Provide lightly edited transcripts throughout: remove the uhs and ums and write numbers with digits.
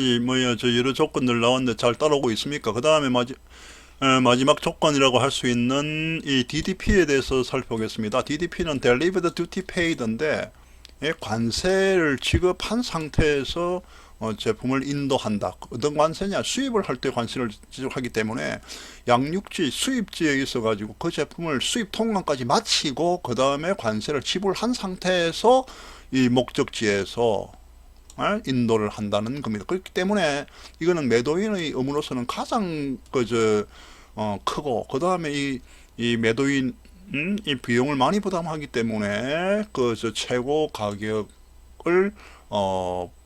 지금까지 저 여러 조건들 나왔는데 잘 따라오고 있습니까? 그 다음에 마지막 조건이라고 할 수 있는 이 DDP에 대해서 살펴보겠습니다. DDP는 Delivered Duty Paid인데, 관세를 지급한 상태에서 제품을 인도한다. 어떤 관세냐? 수입을 할 때 관세를 지급하기 때문에 양육지, 수입지에 있어 가지고 그 제품을 수입 통관까지 마치고 그 다음에 관세를 지불한 상태에서 이 목적지에서 인도를 한다는 겁니다. 그렇기 때문에 이거는 매도인의 의무로서는 가장 크고, 그 다음에 이 매도인 이 비용을 많이 부담하기 때문에 최고 가격을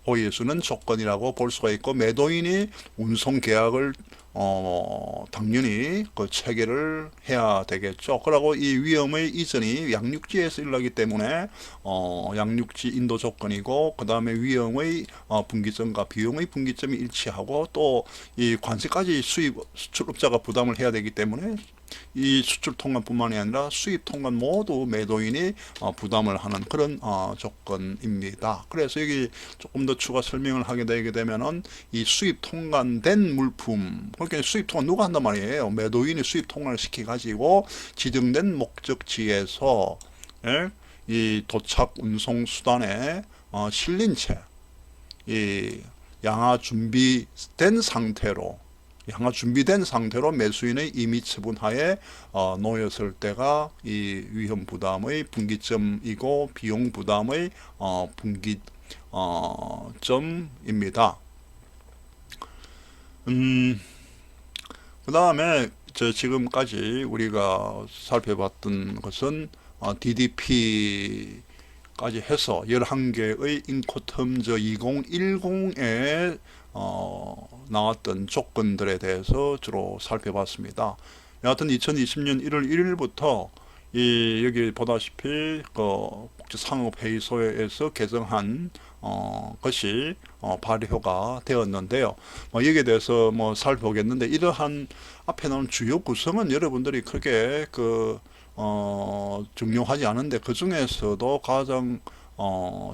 보여주는 조건이라고 볼 수가 있고, 매도인이 운송 계약을 당연히 그 체결을 해야 되겠죠. 그리고 이 위험의 이전이 양육지에서 일어나기 때문에 양육지 인도 조건이고, 그 다음에 위험의 분기점과 비용의 분기점이 일치하고, 또 이 관세까지 수출업자가 부담을 해야 되기 때문에 이 수출 통관뿐만이 아니라 수입 통관 모두 매도인이 부담을 하는 그런 조건입니다. 그래서 여기 조금 더 추가 설명을 하게 되게 되면은 이 수입 통관된 물품, 그러니까 수입 통관 누가 한단 말이에요? 매도인이 수입 통관을 시켜 가지고 지정된 목적지에서 이 도착 운송 수단에 실린 채 이 양화 준비된 상태로 매수인의 임의 처분하에 놓였을 때가 이 위험 부담의 분기점이고, 비용 부담의 분기점입니다. 그 다음에 지금까지 우리가 살펴봤던 것은 DDP 까지 해서 11개의 인코텀즈 2010에 나왔던 조건들에 대해서 주로 살펴봤습니다. 여하튼 2020년 1월 1일부터 여기 보다시피 국제상업회의소에서 개정한 것이 발효가 되었는데요. 여기에 대해서 살펴보겠는데, 이러한 앞에 나온 주요 구성은 여러분들이 크게 중요하지 않은데, 그 중에서도 가장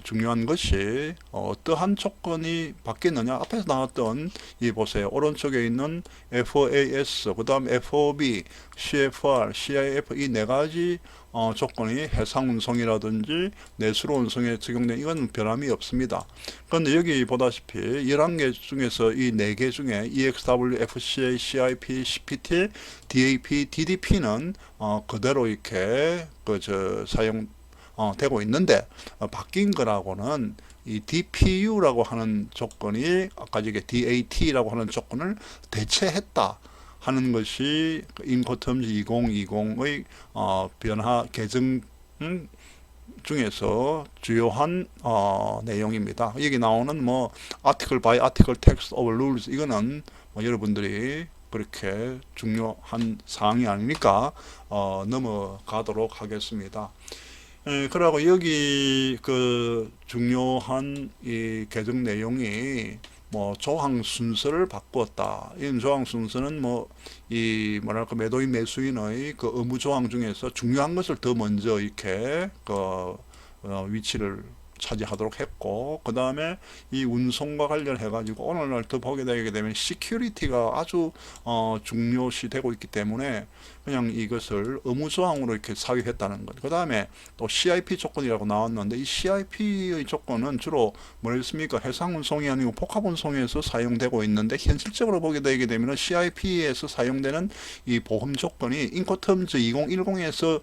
중요한 것이 어떠한 조건이 바뀌느냐. 앞에서 나왔던 보세요. 오른쪽에 있는 FAS, 그 다음 FOB, CFR, CIF 이 네 가지 조건이 해상 운송이라든지 내수로 운송에 적용된, 이건 변함이 없습니다. 그런데 여기 보다시피 11개 중에서 이 4개 중에 EXW, FCA, CIP, CPT, DAP, DDP는 그대로 이렇게 사용 되고 있는데, 바뀐 거라고는 이 DPU라고 하는 조건이 아까 저게 DAT라고 하는 조건을 대체했다 하는 것이 인코텀즈 2020의 변화 개정 중에서 주요한 내용입니다. 여기 나오는 article by article text of rules, 이거는 여러분들이 그렇게 중요한 사항이 아니니까 넘어가도록 하겠습니다. 그러고 여기 중요한 이 개정 내용이 조항 순서를 바꾸었다. 이 조항 순서는 매도인 매수인의 의무 조항 중에서 중요한 것을 더 먼저 이렇게 위치를 차지하도록 했고, 그 다음에 이 운송과 관련해 가지고 오늘날 더 보게 되게 되면 시큐리티가 아주 중요시 되고 있기 때문에 그냥 이것을 의무조항으로 이렇게 사유했다는 것. 그 다음에 또 CIP 조건이라고 나왔는데, 이 CIP의 조건은 주로 뭐였습니까? 해상운송이 아니고 복합운송에서 사용되고 있는데, 현실적으로 보게 되게 되면 CIP에서 사용되는 이 보험 조건이 인코텀즈 2010에서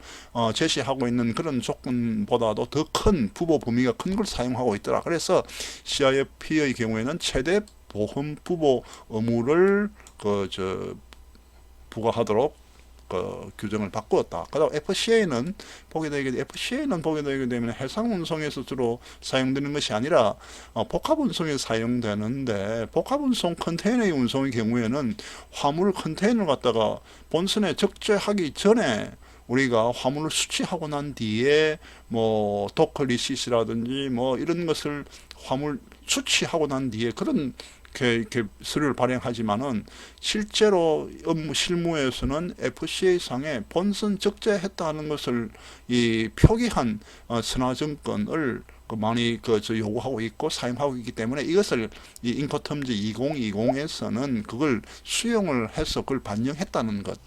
제시하고 있는 그런 조건보다도 더 큰 부보 범위가 큰 걸 사용하고 있더라. 그래서 CIP의 경우에는 최대 보험 부보 의무를 부과하도록 규정을 바꾸었다. 그다음 FCA는 보게 되게 되면 해상 운송에서 주로 사용되는 것이 아니라 복합 운송에 사용되는데, 복합 운송 컨테이너의 운송의 경우에는 화물 컨테이너를 갖다가 본선에 적재하기 전에 우리가 화물을 수취하고 난 뒤에 도커 리시스라든지 이런 것을 화물 수취하고 난 뒤에 그런 이렇게 서류를 발행하지만은 실제로 업무 실무에서는 FCA 상에 본선 적재했다는 것을 이 표기한 선화증권을 많이 요구하고 있고 사용하고 있기 때문에 이것을 이 인코텀즈 2020에서는 그걸 수용을 해서 그걸 반영했다는 것.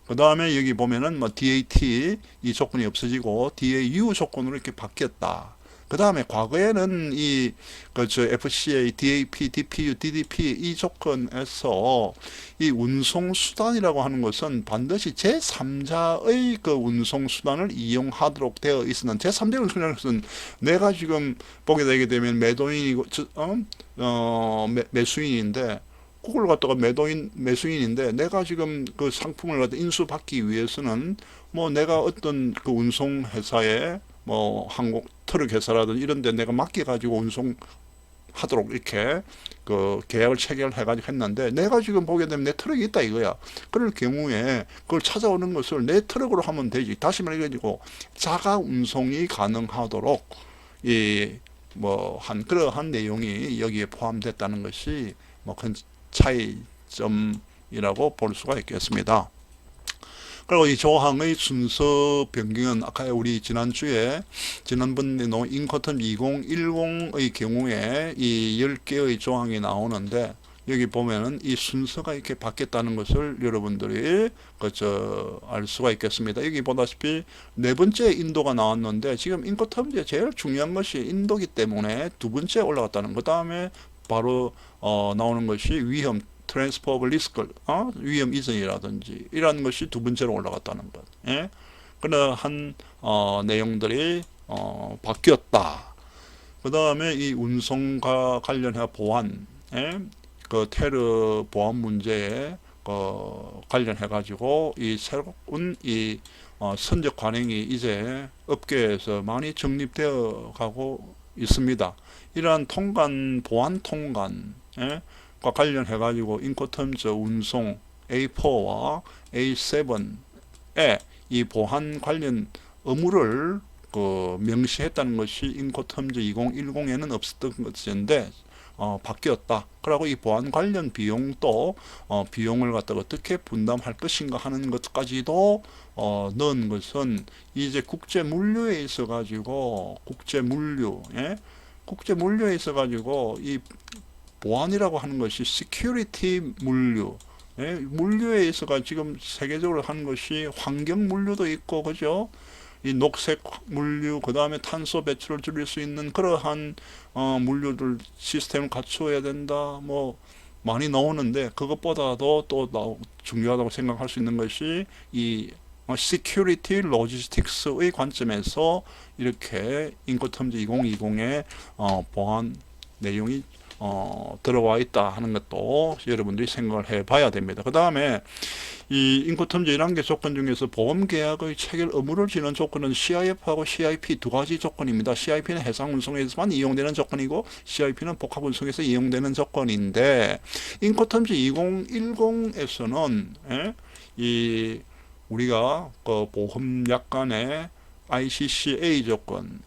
그 다음에 여기 보면은 뭐 DAT 이 조건이 없어지고 DAU 조건으로 이렇게 바뀌었다. 그 다음에 과거에는 이 FCA, DAP, DPU, DDP 이 조건에서 이 운송수단이라고 하는 것은 반드시 제3자의 그 운송수단을 이용하도록 되어 있었는데 제3자의 운송수단은 것은 내가 지금 보게 되게 되면 매도인이고 매수인인데 그걸 갖다가 매수인인데 내가 지금 그 상품을 갖다 인수받기 위해서는 뭐 내가 어떤 그 운송회사에 뭐 한국 트럭 회사라든지 이런 데 내가 맡겨가지고 운송하도록 이렇게 그 계약을 체결해가지고 했는데 내가 지금 보게 되면 내 트럭이 있다 이거야. 그럴 경우에 그걸 찾아오는 것을 내 트럭으로 하면 되지. 다시 말해가지고 자가 운송이 가능하도록 이 뭐 한 그러한 내용이 여기에 포함됐다는 것이 뭐 큰 차이점이라고 볼 수가 있겠습니다. 그리고 이 조항의 순서 변경은 아까 우리 지난번에 인코텀 2010의 경우에 이 10개의 조항이 나오는데 여기 보면은 이 순서가 이렇게 바뀌었다는 것을 여러분들이 알 수가 있겠습니다. 여기 보다시피 네 번째 인도가 나왔는데 지금 인코텀즈에 제일 중요한 것이 인도기 때문에 두 번째 올라갔다는 그 다음에 바로 나오는 것이 위험 트랜스퍼블 리스크, 위험 이전이라든지 이런 것이 두 번째로 올라갔다는 것. 예? 그러한 내용들이 바뀌었다. 그 다음에 이 운송과 관련해 보안, 예? 그 테러 보안 문제에 관련해 가지고 이 새로운 이 선적 관행이 이제 업계에서 많이 정립되어 가고 있습니다. 이러한 통관, 보안 통관, 예? 과 관련해 가지고 인코텀즈 운송 A4와 A7에 이 보안 관련 의무를 명시했다는 것이 인코텀즈 2010에는 없었던 것인데 바뀌었다. 그리고 이 보안 관련 비용도 비용을 갖다가 어떻게 분담할 것인가 하는 것까지도 넣은 것은 이제 국제 물류에 있어 가지고 국제 물류에 있어 가지고 이 보안이라고 하는 것이 시큐리티 물류, 예? 물류에 있어가 지금 세계적으로 하는 것이 환경 물류도 있고, 그죠? 이 녹색 물류, 그 다음에 탄소 배출을 줄일 수 있는 그러한 물류들 시스템을 갖추어야 된다. 뭐 많이 나오는데 그것보다도 또 중요하다고 생각할 수 있는 것이 이 시큐리티 로지스틱스의 관점에서 이렇게 인코텀즈 2020의 보안 내용이 들어와 있다 하는 것도 여러분들이 생각을 해 봐야 됩니다. 그 다음에 이 인코텀즈 1단계 조건 중에서 보험계약의 체결 의무를 지는 조건은 CIF하고 CIP 두 가지 조건입니다. CIP는 해상 운송에서만 이용되는 조건이고 CIP는 복합 운송에서 이용되는 조건인데 인코텀즈 2010에서는 이 우리가 그 보험약관의 ICCA 조건,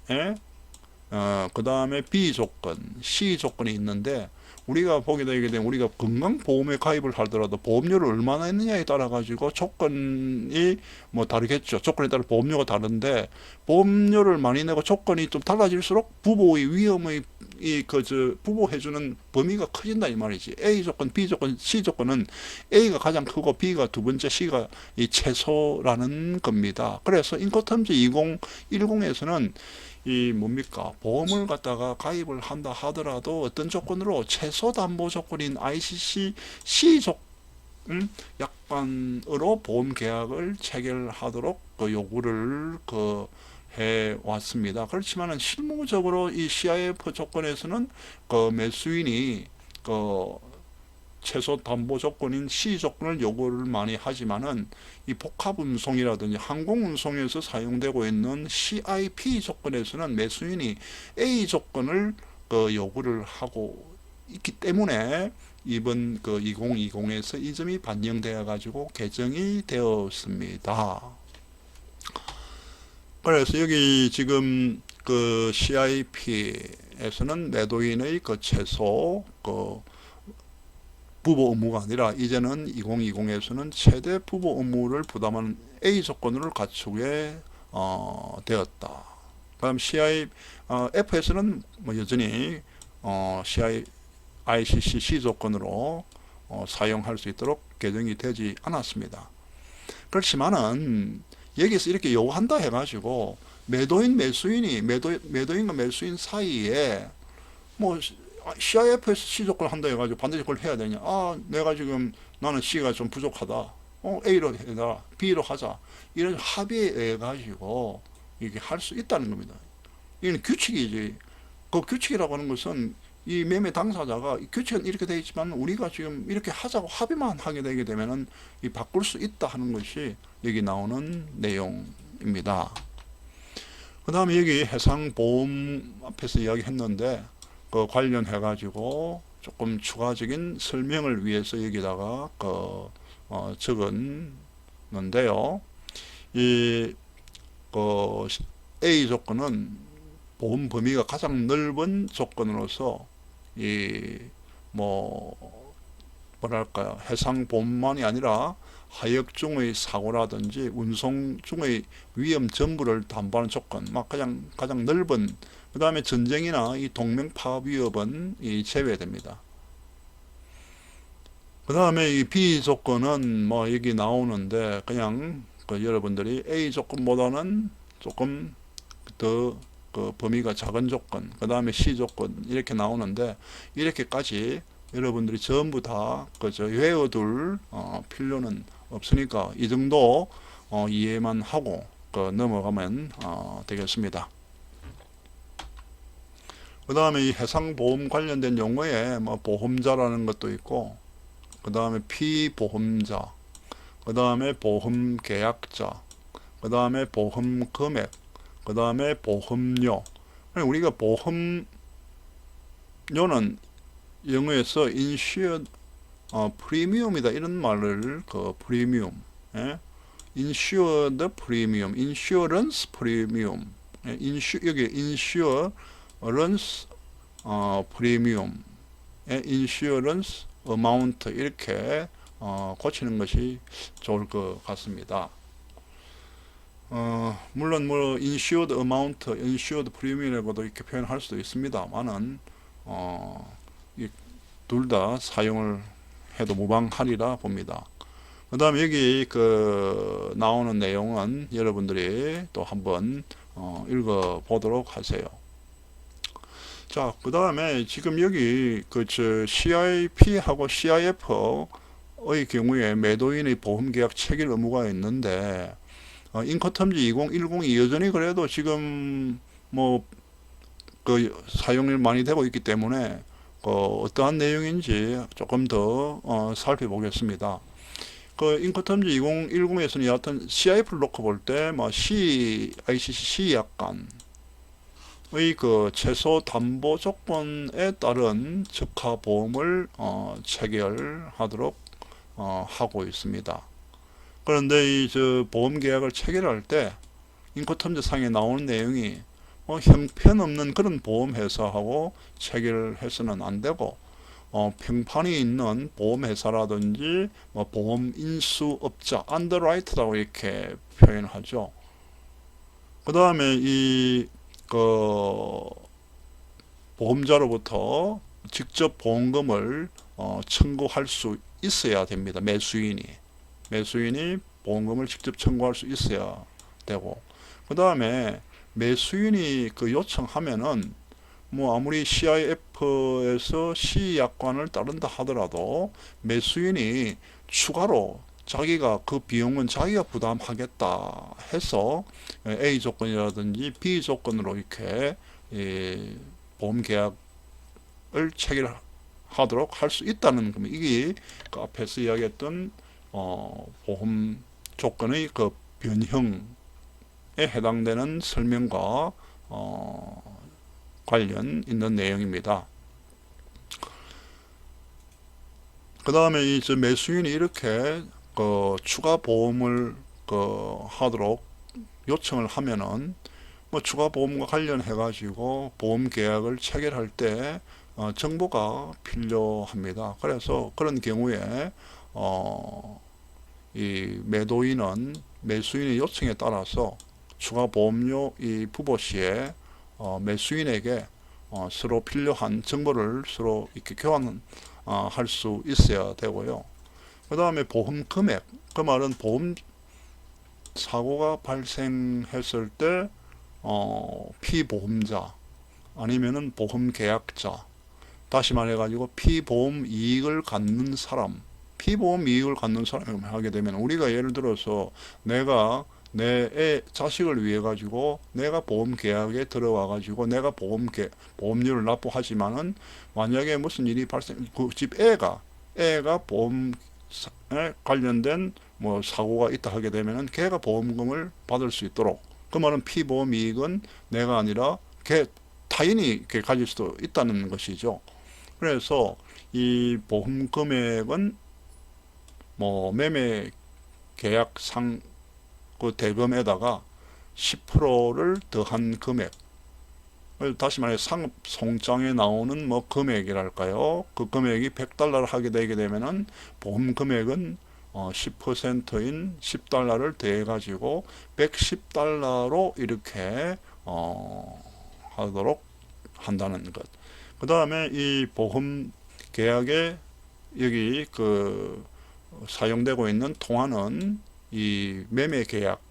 그 다음에 B 조건, C 조건이 있는데 우리가 보게 되게 되면 우리가 건강보험에 가입을 하더라도 보험료를 얼마나 했느냐에 따라 가지고 조건이 뭐 다르겠죠. 조건에 따라 보험료가 다른데 보험료를 많이 내고 조건이 좀 달라질수록 부보의 위험의 부보해주는 범위가 커진다 이 말이지. A 조건, B 조건, C 조건은 A가 가장 크고 B가 두 번째, C가 이 최소라는 겁니다. 그래서 인코텀즈 2010에서는 이 뭡니까 보험을 갖다가 가입을 한다 하더라도 어떤 조건으로 최소 담보 조건인 ICC 약관으로 보험 계약을 체결하도록 요구를 해 왔습니다. 그렇지만은 실무적으로 이 CIF 조건에서는 매수인이 최소 담보 조건인 C 조건을 요구를 많이 하지만은 이 복합 운송이라든지 항공 운송에서 사용되고 있는 CIP 조건에서는 매수인이 A 조건을 요구를 하고 있기 때문에 이번 2020에서 이 점이 반영되어 가지고 개정이 되었습니다. 그래서 여기 지금 CIP에서는 매도인의 최소 부보 의무가 아니라 이제는 2020에서는 최대 부보 의무를 부담하는 A 조건을 갖추게 되었다. 그다음 F에서는 뭐 여전히 ICC 조건으로 사용할 수 있도록 개정이 되지 않았습니다. 그렇지만은 여기서 이렇게 요구한다 해가지고 매도인과 매수인 사이에 뭐 CIF에서 C 조건을 한다 해가지고 반드시 그걸 해야 되냐? 내가 지금 나는 C가 좀 부족하다. A로 해라, B로 하자. 이런 합의에 의해 가지고 이게 할 수 있다는 겁니다. 이건 규칙이지. 그 규칙이라고 하는 것은 이 매매 당사자가 규칙은 이렇게 되어 있지만 우리가 지금 이렇게 하자고 합의만 하게 되게 되면은 이 바꿀 수 있다 하는 것이 여기 나오는 내용입니다. 그 다음에 여기 해상보험 앞에서 이야기했는데 그 관련해 가지고 조금 추가적인 설명을 위해서 여기다가 적었는데요. A 조건은 보험 범위가 가장 넓은 조건으로서 뭐랄까요, 해상보험만이 아니라 하역 중의 사고라든지 운송 중의 위험 전부를 담보하는 조건, 가장 넓은, 그 다음에 전쟁이나 이 동맹 파업 위협은 제외됩니다. 그 다음에 이 B 조건은 뭐 여기 나오는데 그냥 여러분들이 A 조건보다는 조금 더 범위가 작은 조건, 그 다음에 C 조건 이렇게 나오는데 이렇게까지 여러분들이 전부 다 외워둘 필요는 없으니까 이 정도 이해만 하고 넘어가면 되겠습니다. 그 다음에 이 해상보험 관련된 용어에 뭐 보험자라는 것도 있고, 그 다음에 피보험자, 그 다음에 보험계약자, 그 다음에 보험금액, 그 다음에 보험료. 우리가 보험료는 영어에서 insured 프리미엄이다 이런 말을 프리미엄, insured 프리미엄, insurance 프리미엄, 여기 insurance 프리미엄, insurance amount 이렇게 고치는 것이 좋을 것 같습니다. 물론 insured amount, insured premium이라고도 이렇게 표현할 수도 있습니다만은 둘 다 사용을 해도 무방하리라 봅니다. 그 다음에 여기 나오는 내용은 여러분들이 또 한번 읽어 보도록 하세요. 자, 그 다음에 지금 여기 CIP하고 CIF의 경우에 매도인의 보험계약 체결 의무가 있는데 인커텀지 2010이 여전히 그래도 지금 사용이 많이 되고 있기 때문에 어떠한 내용인지 조금 더 살펴보겠습니다. 인커텀지 2010에서는 여하튼 CIF를 놓고 볼 때 ICC 약관의 최소 담보 조건에 따른 적하 보험을 체결하도록 하고 있습니다. 그런데 이 보험 계약을 체결할 때 인커텀지 상에 나오는 내용이 형편없는 그런 보험회사하고 체결해서는 안 되고 평판이 있는 보험회사라든지 보험인수업자, 언더라이터라고 이렇게 표현하죠. 그 다음에 보험자로부터 직접 보험금을 청구할 수 있어야 됩니다. 매수인이 보험금을 직접 청구할 수 있어야 되고, 그 다음에 매수인이 요청하면은 아무리 CIF에서 C 약관을 따른다 하더라도 매수인이 추가로 자기가 그 비용은 자기가 부담하겠다 해서 A 조건이라든지 B 조건으로 이렇게 보험 계약을 체결하도록 할 수 있다는 겁니다. 이게 앞에서 이야기했던 보험 조건의 변형에 해당되는 설명과 관련 있는 내용입니다. 그 다음에 매수인이 이렇게 추가 보험을 하도록 요청을 하면은 추가 보험과 관련해 가지고 보험 계약을 체결할 때 정보가 필요합니다. 그래서 그런 경우에 이 매도인은 매수인의 요청에 따라서 추가 보험료 이 부보 시에 매수인에게 서로 필요한 정보를 서로 이렇게 교환 할 수 있어야 되고요. 그 다음에 보험 금액, 그 말은 보험 사고가 발생했을 때 피보험자 아니면은 보험 계약자, 다시 말해가지고 피보험 이익을 갖는 사람, 피보험 이익을 갖는 사람이 하게 되면, 우리가 예를 들어서 내가 내 자식을 위해 가지고 내가 보험 계약에 들어와 가지고 내가 보험료를 납부하지만은 만약에 무슨 일이 발생, 그 집 애가 보험에 관련된 뭐 사고가 있다 하게 되면은 걔가 보험금을 받을 수 있도록, 그 말은 피보험 이익은 내가 아니라 걔 타인이 가질 수도 있다는 것이죠. 그래서 이 보험 금액은 뭐 매매 계약상 그 대금에다가 10%를 더한 금액, 다시 말해 상업 송장에 나오는 뭐 금액이랄까요? 그 금액이 100달러를 하게 되게 되면은 보험 금액은 10%인 10달러를 더해 가지고 110달러로 이렇게 하도록 한다는 것. 그 다음에 이 보험 계약에 여기 그 사용되고 있는 통화는 이 매매 계약,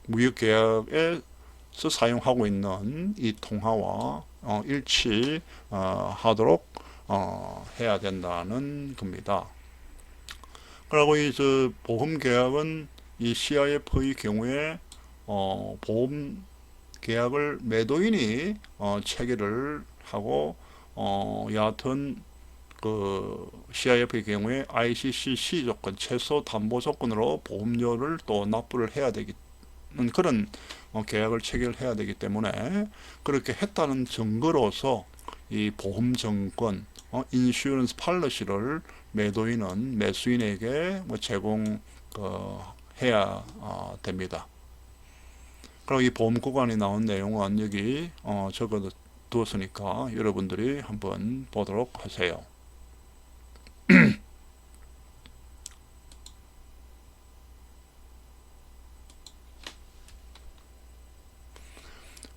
무역 계약에서 사용하고 있는 이 통화와 일치하도록 해야 된다는 겁니다. 그리고 이 보험 계약은 이 CIF의 경우에 보험 계약을 매도인이 체결을 하고 여하튼 그 CIF의 경우에 ICCC 조건, 최소 담보 조건으로 보험료를 또 납부를 해야 되기 그런 계약을 체결해야 되기 때문에 그렇게 했다는 증거로서 이 보험 정권, 인슈런스 팔러시를 매도인은 매수인에게 뭐 제공해야 됩니다. 그리고 이 보험 구간이 나온 내용은 여기 적어 두었으니까 여러분들이 한번 보도록 하세요.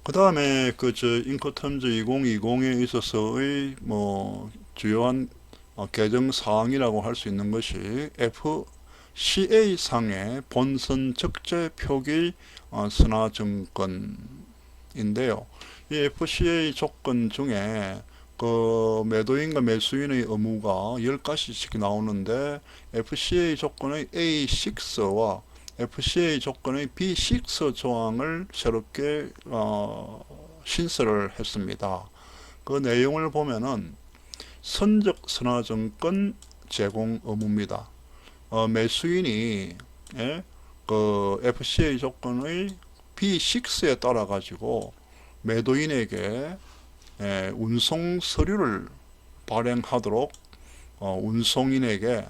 그 다음에 인커텀즈 2020에 있어서의 뭐 주요한 개정 사항이라고 할 수 있는 것이 FCA 상의 본선 적재 표기 선화증권인데요. 이 FCA 조건 중에 그 매도인과 매수인의 의무가 10가지씩 나오는데 FCA 조건의 A6와 FCA 조건의 B6 조항을 새롭게 신설을 했습니다. 그 내용을 보면은 선적 선화증권 제공 의무입니다. 매수인이 그 FCA 조건의 B6에 따라 가지고 매도인에게 운송 서류를 발행하도록 운송인에게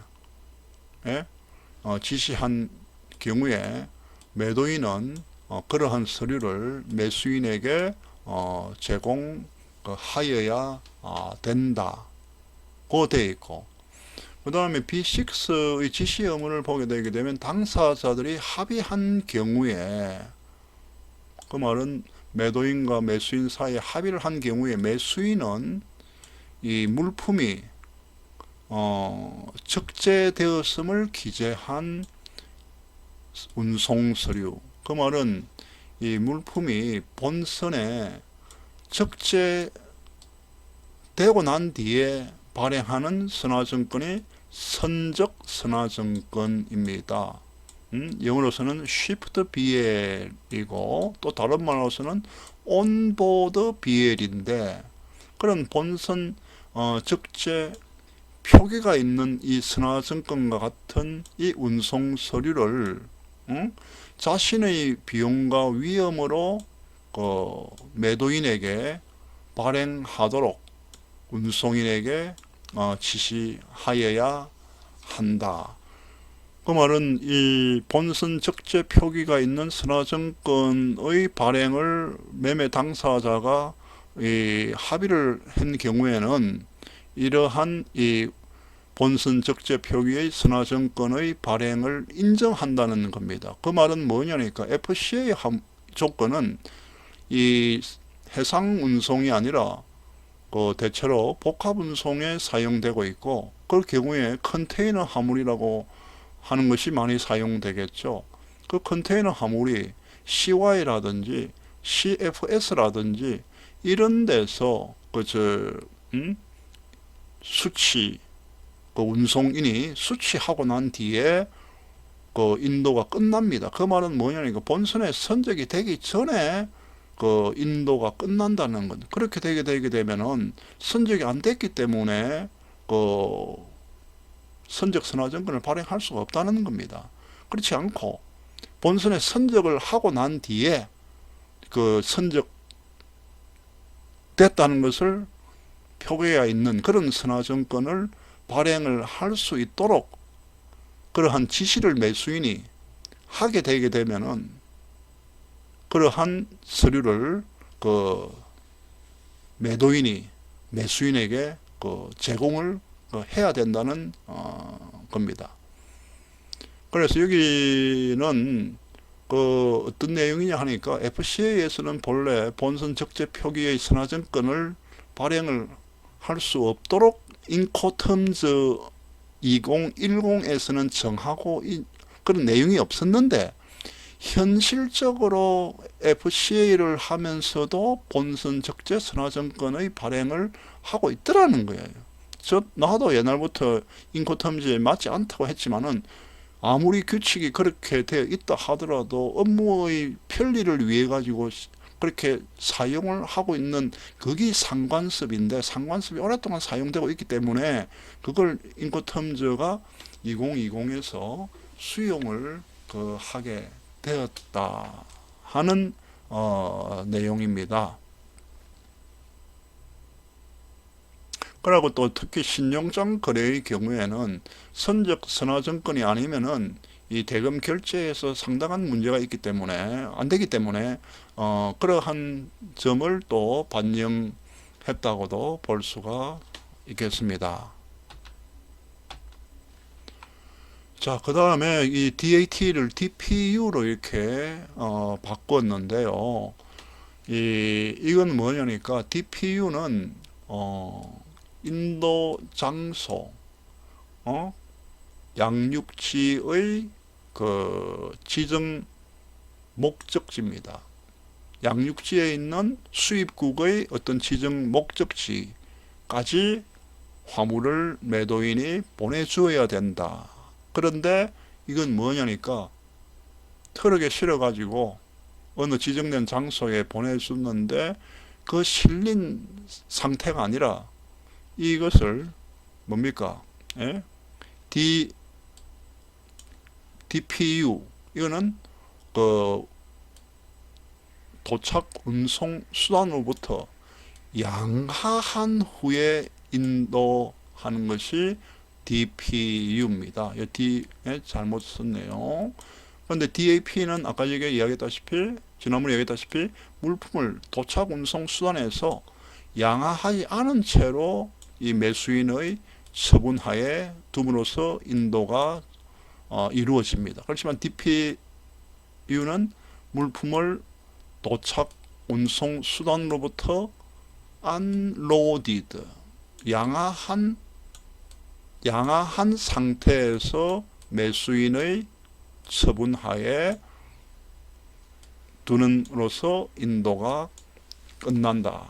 지시한 경우에 매도인은 그러한 서류를 매수인에게 제공하여야 된다고 되어 있고, 그 다음에 B6의 지시 의무를 보게 되게 되면 당사자들이 합의한 경우에, 그 말은 매도인과 매수인 사이에 합의를 한 경우에 매수인은 이 물품이 적재되었음을 기재한 운송 서류, 그 말은 이 물품이 본선에 적재되고 난 뒤에 발행하는 선화증권이 선적 선화증권입니다. 영어로서는 shipped BL이고 또 다른 말로서는 onboard BL인데, 그런 본선 적재 표기가 있는 이 선화증권과 같은 이 운송 서류를 자신의 비용과 위험으로 매도인에게 발행하도록 운송인에게 지시하여야 한다. 그 말은 이 본선 적재 표기가 있는 선화증권의 발행을 매매 당사자가 이 합의를 한 경우에는 이러한 이 본선 적재 표기의 선화증권의 발행을 인정한다는 겁니다. 그 말은 뭐냐니까 FCA 조건은 이 해상 운송이 아니라 대체로 복합 운송에 사용되고 있고, 그 경우에 컨테이너 화물이라고 하는 것이 많이 사용되겠죠. 그 컨테이너 화물이 CY라든지 CFS라든지 이런 데서 수치, 운송인이 수치하고 난 뒤에 인도가 끝납니다. 그 말은 뭐냐니까 본선에 선적이 되기 전에 인도가 끝난다는 것. 그렇게 되게 되면은 선적이 안 됐기 때문에 선적 선화증권을 발행할 수가 없다는 겁니다. 그렇지 않고 본선에 선적을 하고 난 뒤에 선적 됐다는 것을 표기가 있는 그런 선화증권을 발행을 할 수 있도록 그러한 지시를 매수인이 하게 되게 되면은 그러한 서류를 매도인이 매수인에게 제공을 해야 된다는 겁니다. 그래서 여기는 어떤 내용이냐 하니까 FCA에서는 본래 본선 적재 표기의 선화증권을 발행을 할 수 없도록 인코텀즈 2010에서는 정하고 그런 내용이 없었는데, 현실적으로 FCA를 하면서도 본선 적재 선화증권의 발행을 하고 있더라는 거예요. 나도 옛날부터 인코텀즈에 맞지 않다고 했지만은 아무리 규칙이 그렇게 되어 있다 하더라도 업무의 편리를 위해 가지고 그렇게 사용을 하고 있는 그게 상관습인데, 상관습이 오랫동안 사용되고 있기 때문에 그걸 인코텀즈가 2020에서 수용을 하게 되었다 하는 내용입니다. 그리고 또 특히 신용장 거래의 경우에는 선적 선화증권이 아니면은 이 대금 결제에서 상당한 문제가 있기 때문에 안 되기 때문에 그러한 점을 또 반영했다고도 볼 수가 있겠습니다. 자, 그 다음에 이 DAT를 DPU로 이렇게 바꿨는데요. 이건 뭐냐니까 DPU는 인도 장소, 양육지의 지정 목적지입니다. 양육지에 있는 수입국의 어떤 지정 목적지까지 화물을 매도인이 보내주어야 된다. 그런데 이건 뭐냐니까 트럭에 실어가지고 어느 지정된 장소에 보내주는데 그 실린 상태가 아니라 이것을 뭡니까? 예? DPU 이거는 도착 운송 수단으로부터 양하한 후에 인도하는 것이 DPU입니다. D 잘못 썼네요. 그런데 DAP는 아까 지난번에 이야기했다시피 물품을 도착 운송 수단에서 양하하지 않은 채로 이 매수인의 처분하에 둠으로써 인도가 이루어집니다. 그렇지만 DPU는 물품을 도착 운송 수단으로부터 unloaded 양하한 상태에서 매수인의 처분하에 두는으로써 인도가 끝난다.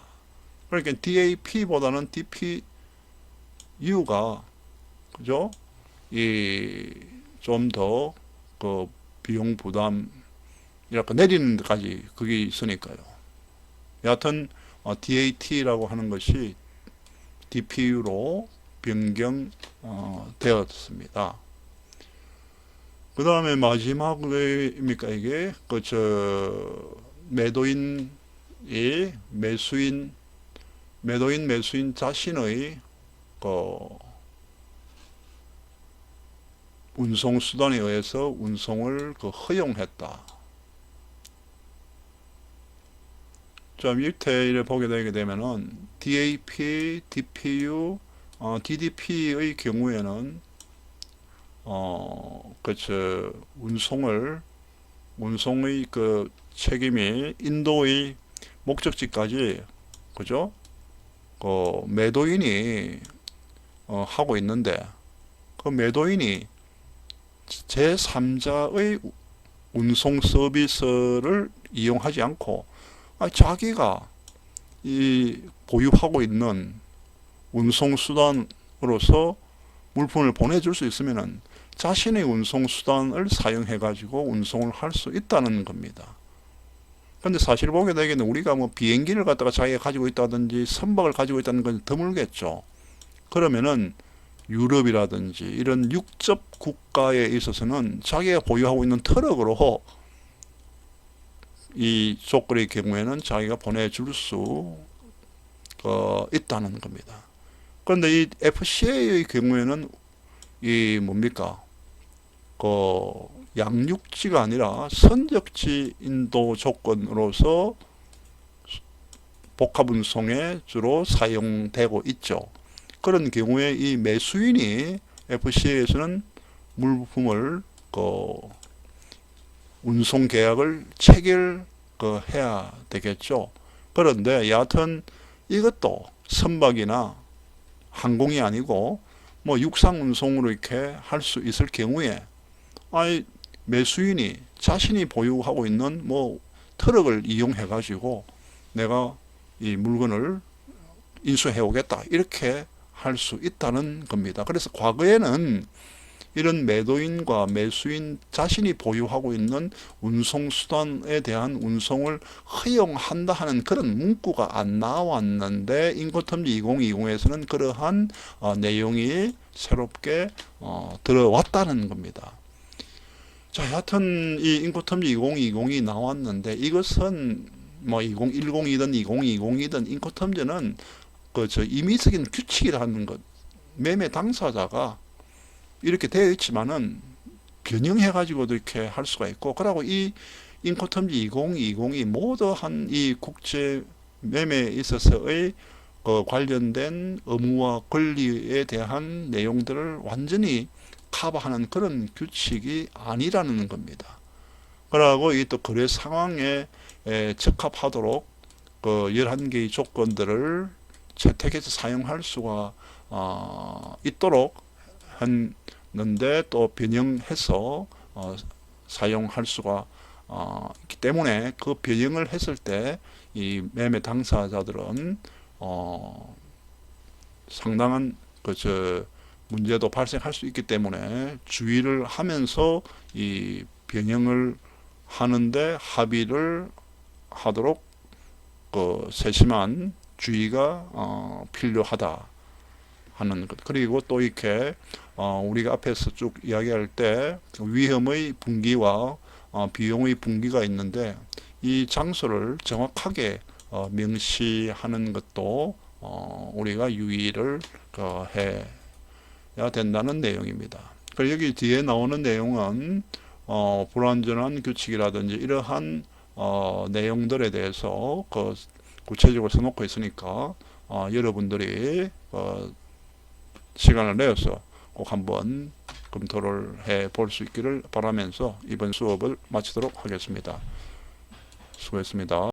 그러니까 DAP보다는 DPU가 그죠? 좀 더 비용 부담 이렇게 내리는 데까지 그게 있으니까요. 여하튼 DAT라고 하는 것이 DPU로 변경되었습니다. 그 다음에 마지막입니까 이게 매도인 매수인 자신의 운송 수단에 의해서 운송을 허용했다. 자, 밑에 이를 보게 되게 되면은 DAP, DPU, DDP의 경우에는 그저 운송의 그 책임이 인도의 목적지까지 그죠? 그 매도인이 하고 있는데 그 매도인이 제3자의 운송 서비스를 이용하지 않고 자기가 이 보유하고 있는 운송 수단으로서 물품을 보내줄 수 있으면은 자신의 운송 수단을 사용해 가지고 운송을 할 수 있다는 겁니다. 근데 사실 보게 되기에는 우리가 뭐 비행기를 갖다가 자기가 가지고 있다든지 선박을 가지고 있다는 건 드물겠죠. 그러면은 유럽이라든지 이런 육접 국가에 있어서는 자기가 보유하고 있는 트럭으로 이 조건의 경우에는 자기가 보내줄 수 있다는 겁니다. 그런데 이 FCA의 경우에는 이 뭡니까? 그 양육지가 아니라 선적지 인도 조건으로서 복합운송에 주로 사용되고 있죠. 그런 경우에 이 매수인이 FCA에서는 물품을 운송 계약을 체결해야 되겠죠. 그런데 여하튼 이것도 선박이나 항공이 아니고 뭐 육상 운송으로 이렇게 할 수 있을 경우에 매수인이 자신이 보유하고 있는 뭐 트럭을 이용해 가지고 내가 이 물건을 인수해 오겠다 이렇게 할 수 있다는 겁니다. 그래서 과거에는 이런 매도인과 매수인 자신이 보유하고 있는 운송수단에 대한 운송을 허용한다 하는 그런 문구가 안 나왔는데 인코텀지 2020에서는 그러한 내용이 새롭게 들어왔다는 겁니다. 자, 여하튼 이 인코텀지 2020이 나왔는데 이것은 뭐 2010이든 2020이든 인코텀지는 임의적인 규칙이라는 것, 매매 당사자가 이렇게 되어 있지만은 변형해 가지고도 이렇게 할 수가 있고, 그러고 이 인코텀지 2020이 모두 한 이 국제 매매에 있어서의 관련된 의무와 권리에 대한 내용들을 완전히 커버하는 그런 규칙이 아니라는 겁니다. 그러고 이 또 거래 상황에 적합하도록 그 11개의 조건들을 채택해서 사용할 수가 있도록 했는데 또 변형해서 사용할 수가 있기 때문에 그 변형을 했을 때 이 매매 당사자들은 상당한 문제도 발생할 수 있기 때문에 주의를 하면서 이 변형을 하는데 합의를 하도록 세심한 주의가 필요하다 하는 것. 그리고 또 이렇게 우리가 앞에서 쭉 이야기할 때 위험의 분기와 비용의 분기가 있는데 이 장소를 정확하게 명시하는 것도 우리가 유의를 해야 된다는 내용입니다. 그리고 여기 뒤에 나오는 내용은 불완전한 규칙이라든지 이러한 내용들에 대해서 구체적으로 써놓고 있으니까 여러분들이 시간을 내어서 꼭 한번 검토를 해 볼 수 있기를 바라면서 이번 수업을 마치도록 하겠습니다. 수고했습니다.